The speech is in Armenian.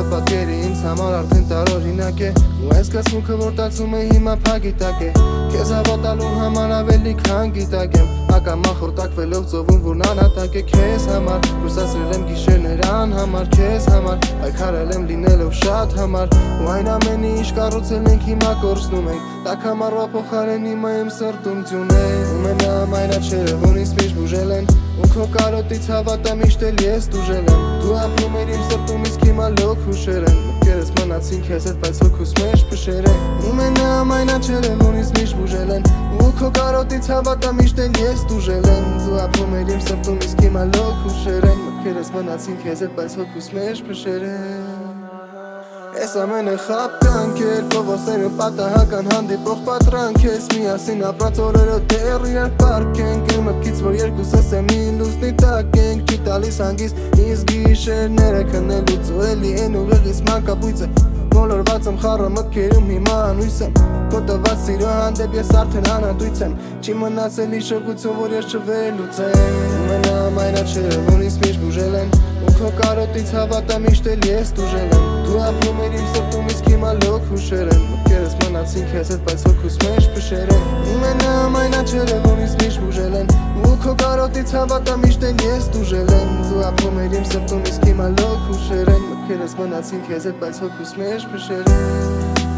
Քո պատկերի ինձ համար արդեն տարօրինակ է Ու այս կասմուքը որ տածում է հիմա փագիտակ է Քեզ հավատալու համար ավելի քան գիտակ եմ Ակամա խորտակվելով ծովում որ նանատակ է Քեզ համար Լուսացրել եմ գիշերներան համար Քեզ համար Պայքարել եմ լինելով շատ համար Ու այն ամենի ինչ կառուցել ենք հիմա կորցնում ենք Տակ համարվա փոխարեն հիմա եմ սրտում ձյուն է Ու մենամ այն աչերը որ ինձ միշտ բուժել են Ու քո կարոտից հավատա միշտ էլ ես դուժել եմ Դու ապրում էր իմ սրտում իսկ հիմա լոք հուշեր են Մտքերս մնացին քեզ հետ բայց հոգուս մեջ փշեր են Ու մենամ այն աչերը որ ինձ միշտ բուժել են Ու քո կարոտից հավատա միշտ էլ ես դուժել եմ Դու ապրում էր իմ սրտում իսկ հիմա լոք հուշեր են Մտքերս մնացին քեզ հետ բայց հոգուս մեջ փշեր են Ես ամենը խապ կանքեր Փողոցները պատահական հանդիպող պատրանք ես Միասին ապրած օրերը դեռ իրար պարկ ենք Իմ մտքից որ երկուսս է մի լուսնի տակ ենք Չի տալիս հանգիստ իսկ գիշերները քնելուց Ու էլի են ուղեղիս մանկապույցը Մոլորված եմ խառը մտքերում հիմա անույս եմ Քո տված սիրո հանդեպ ես արդեն անատույց եմ Չի մնացել իշողություն որ ես չվելուծեմ Ու մենամ այն աչերը որ ինձ միշտ բուժել են Ու քո կարոտից հավատա միշտ էլ ես դուժել եմ Դու ապրում էր իմ սրտում իսկ հիմա լոք հուշեր են Մտքերս մնացին քեզ հետ բայց հոգուս մեջ փշեր են Ու մենամ այն աչերը որ ինձ միշտ բուժել են Ու քո կարոտից հավատա միշտ էլ ես դուժել եմ Դու ապրում էր իմ սրտում իսկ հիմա լոք հուշեր են Մտքերս մնացին քեզ հետ բայց հոգուս մեջ փշեր են